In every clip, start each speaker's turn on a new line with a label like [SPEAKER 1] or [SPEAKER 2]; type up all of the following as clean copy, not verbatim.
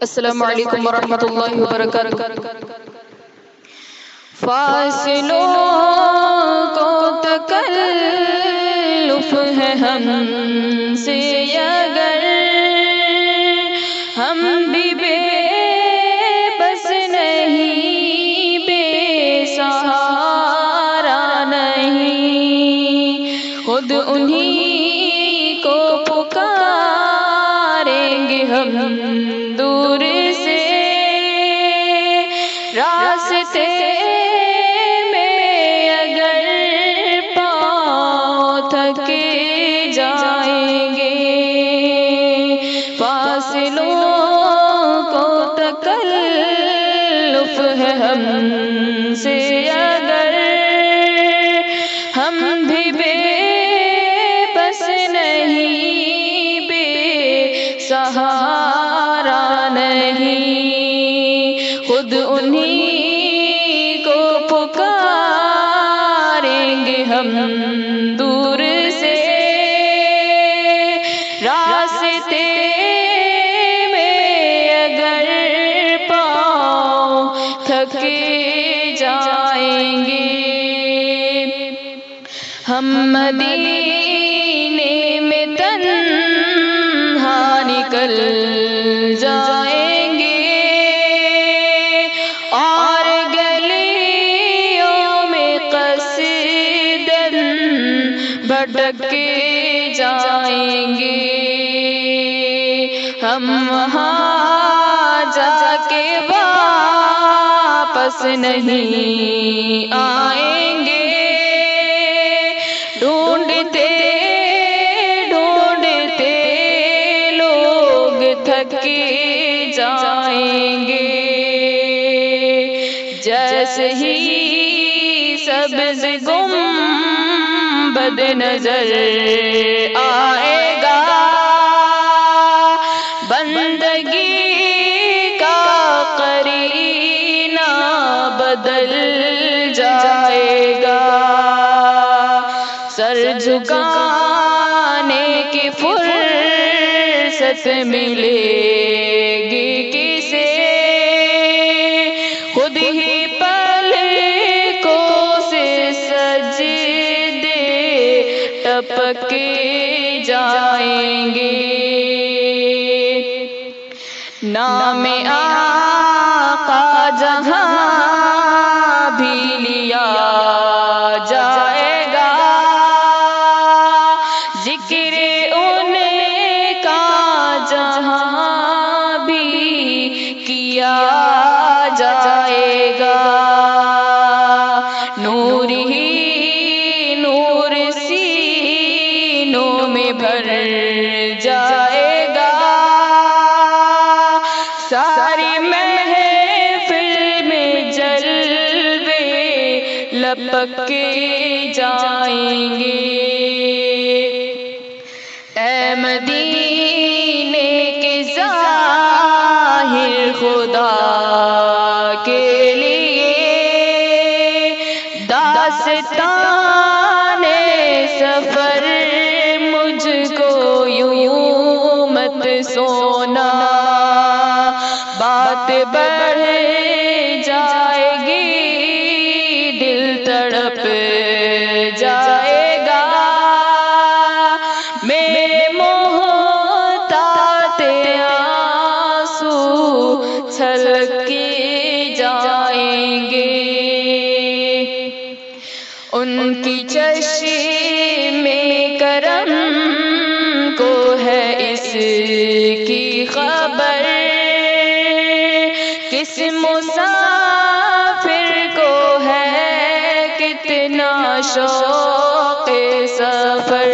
[SPEAKER 1] السلام علیکم ورحمۃ اللہ وبرکاتہ۔ فاصلوں کو تکلف ہے ہم سے اگر ہم بھی بے بس نہیں، بے سہارا نہیں، خود انہی کو پکاریں گے ہم دور سے، راستے میں اگر پاؤں تھک جائیں گے، فاصلوں کو تکلف ہے ہم سے اگر ہم بھی بے بس نہیں، بے سہارا نہیں، خود انہی کو پکاریں گے ہم دور سے، راستے میں اگر پاؤں تھک جائیں گے، ہم مدینے میں تنہا نکل جائیں گے اور گلیوں میں قصداً بھٹک جائیں گے، ہم وہاں جا کے واپس نہیں آئیں گے، ڈھونڈتے ڈھونڈتے لوگ تھک جائیں گے، جیسے ہی سبز گنبد نظر آئے گا، بندگی کا قرینہ بدل جائے گا، سر جھکانے کی فرصت ملے گی کسے، خود ہی پلکوں سے سجدے ٹپک جائیں گے، نام آقا جہاں بھی لیا جائے گا، ذکر ان کا جہاں بھی کیا جائے گا، نور ہی نور سینوں میں بھر جائے گا، ساری محفل میں جلوے لپک جائیں گے، اے مدینے کے ظاہر خدا کے لیے داستان سفر مجھ کو یوں مت سونا، بات بڑھ جائے گی، دل تڑپ جائے گا، میرے محتاط آنسو چھلک جائیں گے، ان کی چشم کرم کو ہے اس کی خبر، کس مسافر کو ہے کتنا شوق سفر،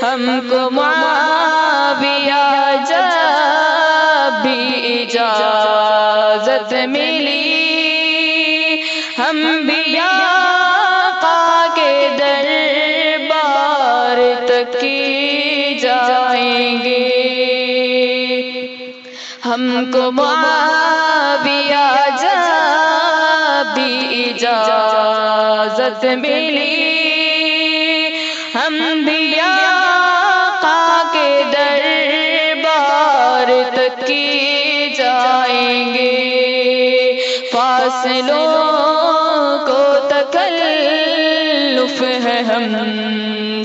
[SPEAKER 1] ہم کو معاویہ جب بھی اجازت ملی، ہم بھی آقا کے دربار تک جائیں گے، ہم کو معاویہ جب بھی اجازت ملی، ہم بھی آقا کے دربار تک کیے جائیں گے، فاصلوں کو تکلف ہے ہم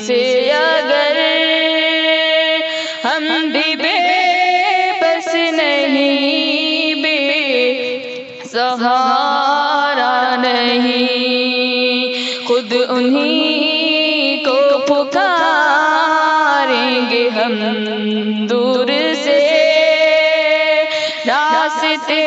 [SPEAKER 1] سے اگر، ہم بھی بے بس نہیں، بے سہارا نہیں، خود انہی کو پکاریں گے ہم دور سے، راستے